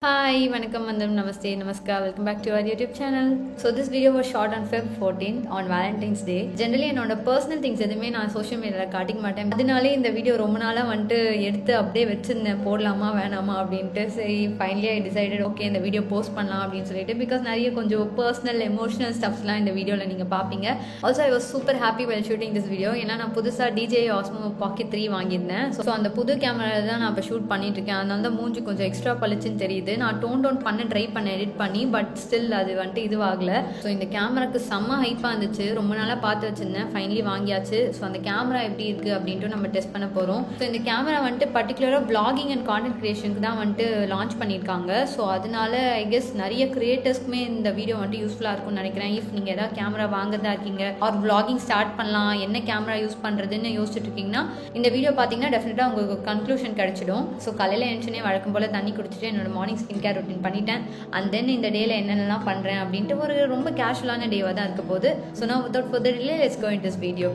Hi, Vanakkam, Vandam, Namaste, Namaskar. Welcome back to our YouTube channel. So this video was shot on Feb 14th on Valentine's Day. Generally என்னோட personal things எதுவுமே நான் social மீடியாவில் காட்டிக்க மாட்டேன். அதனாலே இந்த video ரொம்ப நாளாக வந்துட்டு எடுத்து அப்படியே வச்சிருந்தேன், போடலாமா வேணாமா அப்படின்ட்டு. சரி ஃபைனலி ஐ டிசைடட் ஓகே இந்த வீடியோ போஸ்ட் பண்ணலாம் அப்படின்னு சொல்லிட்டு, பிகாஸ் நிறைய கொஞ்சம் பர்சனல் எமோஷனல் ஸ்டப்ஸ்லாம் இந்த வீடியோவில் நீங்கள் பார்ப்பீங்க. Also I was super happy well shooting this video. ஏன்னா நான் புதுசாக DJI Osmo Pocket 3 வாங்கியிருந்தேன். ஸோ அந்த புது கேமரா தான் நான் இப்போ ஷூட் பண்ணிட்டு இருக்கேன். அதனால தான் மூஞ்சி கொஞ்சம் எக்ஸ்ட்ரா பளிச்சுன்னு தெரியுது. நான் டோன் டவுன் பண்ண ட்ரை பண்ண எடிட் பண்ணி, பட் ஸ்டில் அது வந்துட்டு இதுவாகல. ஸோ இந்த கேமராக்கு செம்ம ஹைப்பாக இருந்துச்சு, ரொம்ப நாளாக பார்த்து வச்சிருந்தேன், ஃபைனலி வாங்கியாச்சு. ஸோ அந்த கேமரா எப்படி இருக்குது அப்படின்ட்டு நம்ம டெஸ்ட் பண்ண போகிறோம். ஸோ இந்த கேமரா வந்துட்டு பர்டிகுலராக பிளாகிங் அண்ட் கான்டென்ட் கிரியேஷனுக்கு தான் வந்துட்டு லான்ச் பண்ணியிருக்காங்க. ஸோ அதனால ஐ கெஸ் நிறைய கிரியேட்டர்ஸ்க்குமே இந்த வீடியோ வந்துட்டு யூஸ்ஃபுல்லாக இருக்கும்னு நினைக்கிறேன். இஃப் நீங்கள் ஏதாவது கேமரா வாங்குறதா இருக்கீங்க ஆர் பிளாகிங் ஸ்டார்ட் பண்ணலாம், என்ன கேமரா யூஸ் பண்ணுறதுன்னு யோசிச்சுட்டு இருக்கீங்கன்னா இந்த வீடியோ பார்த்தீங்கன்னா டெஃபினட்டாக உங்களுக்கு கன்க்ளூஷன் கிடைச்சிடும். ஸோ காலையில் எழுந்துச்சுனே வழக்கம் போல் தண்ணி குடிச்சிட்டு என்னோட மார்னிங் ஸ்கின் கேர் ரொட்டீன் பண்ணிட்டேன். அண்ட் தென் இந்த டேல என்னென்னலாம் பண்ணுறேன் அப்படின்ட்டு ஒரு ரொம்ப கேஷுவலான டேவாக தான் இருக்க போகுது. ஸோ நான் without further delay let's go into this video.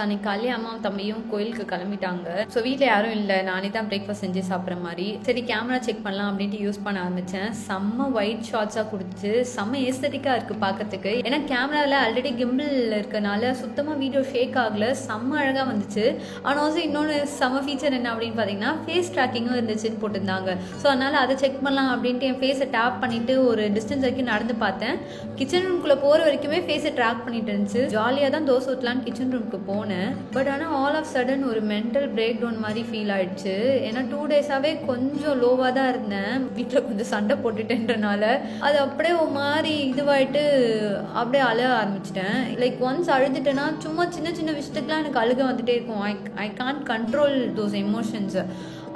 அன்னைக்கு காலையில் அம்மா தம்பியும் கோயிலுக்கு கிளம்பிட்டாங்க. ஸோ வீட்டில் யாரும் இல்லை, நானே தான் பிரேக்ஃபாஸ்ட் செஞ்சு சாப்பிட்ற மாதிரி. சரி கேமரா செக் பண்ணலாம் அப்படின்ட்டு யூஸ் பண்ண ஆரம்பித்தேன். செம்ம ஒயிட் ஷார்ட்ஸாக கொடுத்து செம்ம ஏஸ்தட்டிக்காக இருக்குது பார்க்கறதுக்கு. ஏன்னா கேமராவில் ஆல்ரெடி கிம்பிள் இருக்கனால சுத்தமாக வீடியோ ஷேக் ஆகலை, செம்ம அழகாக வந்துச்சு. ஆனால் ஆல்சோ இன்னொன்று செம்ம ஃபீச்சர் என்ன அப்படின்னு பார்த்தீங்கன்னா ஃபேஸ் ட்ராக்கிங்கும் இருந்துச்சுன்னு போட்டிருந்தாங்க. ஸோ அதனால் அதை செக் பண்ணலாம் அப்படின்ட்டு என் ஃபேஸை டேப் பண்ணிவிட்டு ஒரு டிஸ்டன்ஸ் வரைக்கும் நடந்து பார்த்தேன். கிச்சன் ரூம்குள்ளே போகிற வரைக்குமே ஃபேஸை ட்ராக் பண்ணிட்டு இருந்துச்சு. ஜாலியாக தான் தோசை ஊற்றலான்னு கிச்சன் ரூமுக்கு போனேன். பட் ஆனால் ஆல் ஆஃப் சடன் ஒரு மென்டல் பிரேக் டவுன் மாதிரி ஃபீல் ஆயிடுச்சு. ஏன்னா 2 டேஸாகவே கொஞ்சம் லோவாக தான் இருந்தேன். வீட்டில் கொஞ்சம் சண்டை போட்டுட்டேன்றனால அது அப்படியே ஒரு மாதிரி இதுவாயிட்டு அப்படியே அழ ஆரம்பிச்சிட்டேன். லைக் ஒன்ஸ் அழுதுட்டேன்னா சும்மா சின்ன சின்ன விஷயத்துக்குலாம் எனக்கு அழுக வந்துட்டே இருக்கும். I can't control those emotions.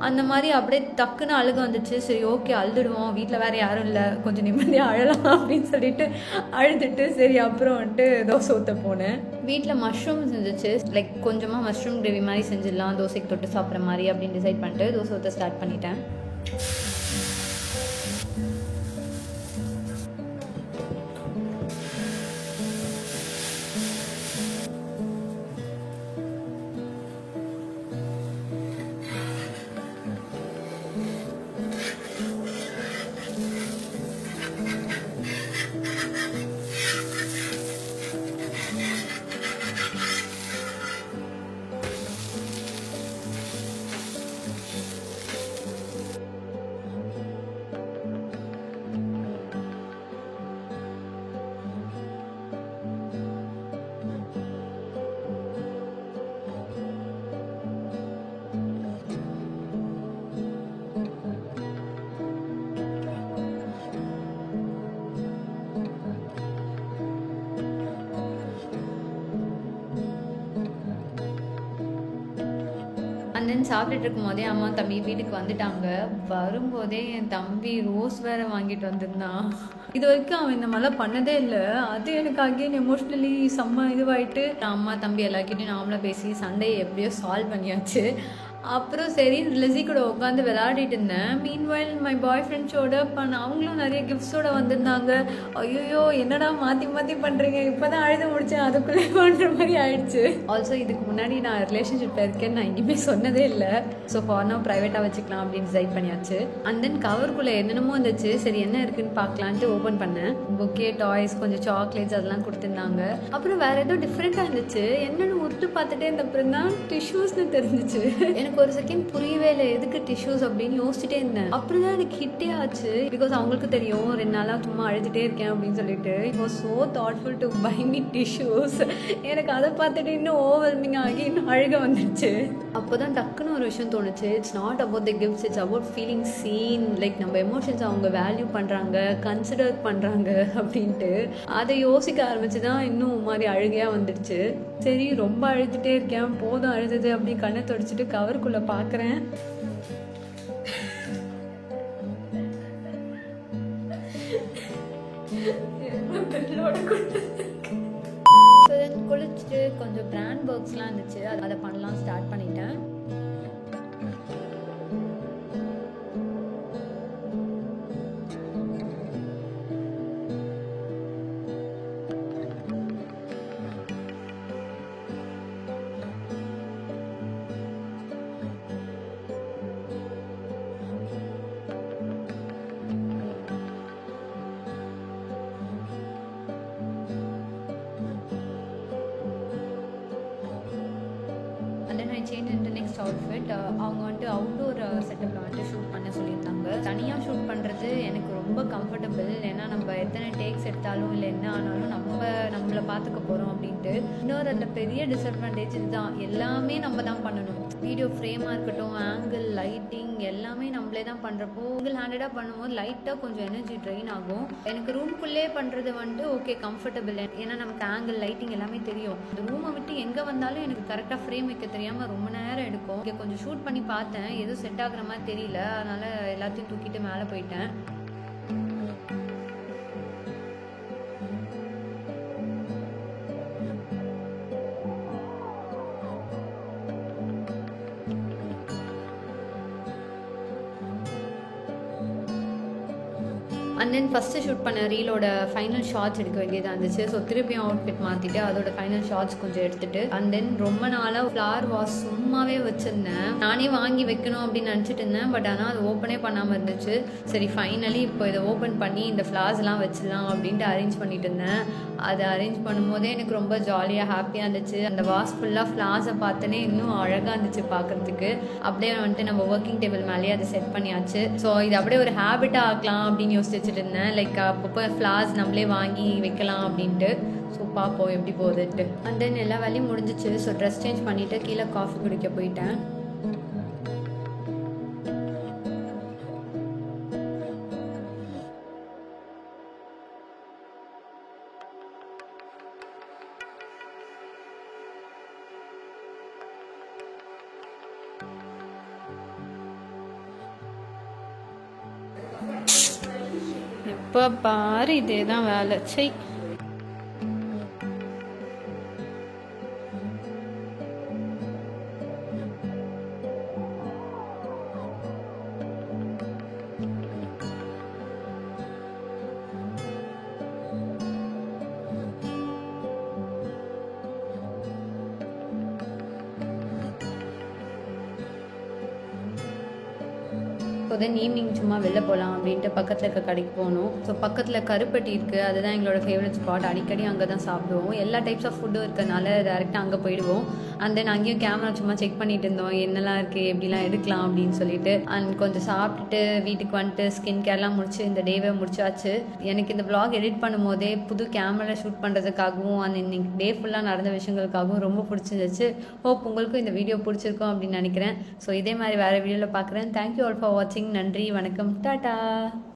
அந்த மாதிரி அப்படியே டக்குன்னு அழுக வந்துச்சு. சரி ஓகே அழுதுடுவோம், வீட்டில் வேறு யாரும் இல்லை, கொஞ்சம் நிம்மதியாக அழலாம் அப்படின்னு சொல்லிட்டு அழுதுட்டு சரி அப்புறம் வந்துட்டு தோசை ஊற்ற போனேன். வீட்டில் மஷ்ரூம் செஞ்சிச்சு. லைக் கொஞ்சமாக மஷ்ரூம் கிரேவி மாதிரி செஞ்சிடலாம் தோசைக்கு தொட்டு சாப்பிட்ற மாதிரி அப்படின்னு டிசைட் பண்ணிட்டு தோசை ஊற்ற ஸ்டார்ட் பண்ணிட்டேன். அண்ட் தென் சாப்பிட்டுட்டு இருக்கும் போதே அம்மா தம்பி வீட்டுக்கு வந்துட்டாங்க. வரும்போதே என் தம்பி ரோஸ் வேற வாங்கிட்டு வந்திருந்தான். இது வரைக்கும் அவன் இந்த மாதிரிலாம் பண்ணதே இல்லை. அது எனக்கு அகெயின் எமோஷ்னலி செம்ம இதுவாயிட்டு அம்மா தம்பி எல்லாருக்கிட்டையும் நாமளாக பேசி சண்டையை எப்படியோ சால்வ் பண்ணியாச்சு. அப்புறம் சரி லெஸி கூட உட்காந்து விளையாடிட்டு இருந்தேன். மீன்வைல் மை பாய் ஃப்ரெண்ட்ஸோட அவங்களும் நிறைய கிஃப்ட்ஸோட வந்திருந்தாங்க. ஐயோ என்னடா மாற்றி மாற்றி பண்ணுறீங்க, இப்போ தான் அழுத முடிச்சேன் அதுக்குள்ளே பண்ணுற மாதிரி ஆயிடுச்சு. ஆல்சோ இதுக்கு முன்னாடி நான் ரிலேஷன்ஷிப்பில் இருக்கேன்னு நான் எங்கேயுமே சொன்னதே இல்லை. ஸோ ஃபார்னா ப்ரைவேட்டாக வச்சுக்கலாம் அப்படின்னு டிசைட் பண்ணியாச்சு. அண்ட் தென் கவருக்குள்ளே என்னென்னமோ இருந்துச்சு. சரி என்ன இருக்குன்னு பார்க்கலான்ட்டு ஓப்பன் பண்ணேன். பொக்கே, டாய்ஸ், கொஞ்சம் சாக்லேட்ஸ் அதெல்லாம் கொடுத்துருந்தாங்க. அப்புறம் வேறு ஏதோ டிஃப்ரெண்ட்டாக இருந்துச்சு. என்னென்னு உருட்டு பார்த்துட்டே இருந்தப்பறம் தான் டிஷ்யூஸ்னு தெரிஞ்சிச்சு. எனக்கு ஒரு செகண்ட் புரியவே இல்லை எதுக்கு டிஷ்யூஸ் அப்படின்னு யோசிச்சுட்டே இருந்தேன். அப்புறம் தான் எனக்கு ஹிட்டே ஆச்சு. பிகாஸ் அவங்களுக்கு தெரியும் 2 நாளாக சும்மா அழுதுகிட்டே இருக்கேன் அப்படின்னு சொல்லிட்டு it was so thoughtful to buy me tissues. எனக்கு அதை பார்த்துட்டு இன்னும் ஓவர்வெல்மிங் ஆகி இன்னும் அழுக வந்துடுச்சு. அப்போ தான் டக்குன்னு ஒரு விஷயம் தோணுச்சு. It's not about the gifts, it's about feeling seen. Like நம்ம எமோஷன்ஸ் அவங்க வேல்யூ பண்ணுறாங்க, கன்சிடர் பண்ணுறாங்க அப்படின்ட்டு அதை யோசிக்க ஆரம்பிச்சு தான் இன்னும் மாதிரி அழுகையாக வந்துடுச்சு. சரி ரொம்ப அழுதுகிட்டே இருக்கேன், போதும் அழுதுது அப்படின்னு கண்ணை தொடச்சிட்டு கவருக்குள்ளே பார்க்குறேன். குளிச்சுட்டு கொஞ்சம் பிராண்ட் ஒர்க்ஸ்லாம் இருந்துச்சு, அதை பண்ணலாம் ஸ்டார்ட் பண்ணிட்டேன். Change into next outfit. அவங்க வந்துட்டு அவுட்டோர் செட்டப்பில் வந்துட்டு ஷூட் பண்ண சொல்லியிருந்தாங்க. தனியாக ஷூட் பண்ணுறது எனக்கு ரொம்ப கம்ஃபர்டபுள். ஏன்னா நம்ம எத்தனை டேக்ஸ் எடுத்தாலும் இல்லை என்ன ஆனாலும் நம்மளை பார்த்துக்க போகிறோம் அப்படின்ட்டு. இன்னொரு அந்த பெரிய டிஸ்அட்வான்டேஜ் இதுதான், எல்லாமே நம்ம தான் பண்ணணும். வீடியோ ஃப்ரேமாக இருக்கட்டும், ஆங்கிள், லைட்டிங் எல்லாமே நம்மளே தான் பண்ணுறப்போ சிங்கிள் ஹேண்டடாக பண்ணும்போது லைட்டாக கொஞ்சம் எனர்ஜி ட்ரெயின் ஆகும். எனக்கு ரூம்குள்ளே பண்ணுறது வந்துட்டு ஓகே கம்ஃபர்டபுள். ஏன்னா நமக்கு ஆங்கிள், லைட்டிங் எல்லாமே தெரியும். அந்த ரூமை விட்டு எங்கே வந்தாலும் எனக்கு கரெக்டாக ஃப்ரேம் வைக்க தெரியாமல் ரொம்ப நேரம் எடுக்கும். இங்கே கொஞ்சம் ஷூட் பண்ணி பார்த்தேன், எதுவும் செட் ஆகுற மாதிரி தெரியல. அதனால் எல்லாத்தையும் தூக்கிட்டு மேலே போயிட்டேன். அண்ட் தென் ஃபஸ்ட்டு ஷூட் பண்ண ரீலோட ஃபைனல் ஷார்ட்ஸ் எடுக்க வேண்டியதாக இருந்துச்சு. ஸோ திருப்பியும் அவுட்ஃபிட் மாற்றிட்டு அதோட ஃபைனல் ஷார்ட்ஸ் கொஞ்சம் எடுத்துகிட்டு அண்ட் தென் ரொம்ப நாளாக ஃப்ளவர் வாஸ் சும்மாவே வச்சுருந்தேன். நானே வாங்கி வைக்கணும் அப்படின்னு நினச்சிட்டு இருந்தேன். பட் ஆனால் அது ஓப்பனே பண்ணாமல் இருந்துச்சு. சரி ஃபைனலி இப்போ இதை ஓப்பன் பண்ணி இந்த ஃப்ளார்ஸ்லாம் வச்சிடலாம் அப்படின்ட்டு அரேஞ்ச் பண்ணிட்டு இருந்தேன். அதை அரேஞ்ச் பண்ணும்போதே எனக்கு ரொம்ப ஜாலியாக ஹாப்பியாக இருந்துச்சு. அந்த வாஸ் ஃபுல்லாக ஃப்ளார்ஸை பார்த்தோன்னே இன்னும் அழகாக இருந்துச்சு பார்க்குறதுக்கு. அப்படியே வந்துட்டு நம்ம ஒர்க்கிங் டேபிள் மேலேயே அதை செட் பண்ணியாச்சு. ஸோ இது அப்படியே ஒரு ஹேபிட்டாக ஆக்கலாம் அப்படின்னு யோசிச்சு இருந்தேன். லைக் அப்பப்போ ஃப்ளார்ஸ் நம்மளே வாங்கி வைக்கலாம் அப்படின்ட்டு. ஸோ பார்ப்போம் எப்படி போகுதுட்டு. அண்ட் தென் எல்லா வேலையும் முடிஞ்சிச்சு. ஸோ ட்ரெஸ் சேஞ்ச் பண்ணிவிட்டு கீழே காஃபி குடிக்க போயிட்டேன். எப்போ பாரு இதே தான் வேலை. சரி ஸோ தென் ஈவினிங் சும்மா வெளில போகலாம் அப்படின்ட்டு பக்கத்தில் இருக்க கடைக்கு போகணும். ஸோ பக்கத்தில் கருப்பட்டி இருக்குது, அதுதான் எங்களோட ஃபேவரட் ஸ்பாட். அடிக்கடி அங்கே தான் சாப்பிடுவோம். எல்லா டைப்ஸ் ஆஃப் ஃபுட்டும் இருக்கிறதுனால டேரெக்டாக அங்கே போயிடுவோம். அண்ட் தென் அங்கேயும் கேமரா சும்மா செக் பண்ணிட்டு இருந்தோம், என்னெல்லாம் இருக்குது எப்படிலாம் எடுக்கலாம் அப்படின்னு சொல்லிட்டு. அண்ட் கொஞ்சம் சாப்பிட்டுட்டு வீட்டுக்கு வந்துட்டு ஸ்கின் கேர்லாம் முடிச்சு இந்த டேவை முடிச்சாச்சு. எனக்கு இந்த vlog எடிட் பண்ணும் போதே புது கேமரா ஷூட் பண்ணுறதுக்காகவும் அந்த இன்னைக்கு டே ஃபுல்லாக நடந்த விஷயங்களுக்காகவும் ரொம்ப பிடிச்சிருந்துச்சு. ஹோப் உங்களுக்கும் இந்த வீடியோ பிடிச்சிருக்கும் அப்படின்னு நினைக்கிறேன். ஸோ இதே மாதிரி வேறு வீடியோவில் பார்க்குறேன். தேங்க்யூ ஆல் ஃபார் வாட்சிங். நன்றி, வணக்கம், டாடா.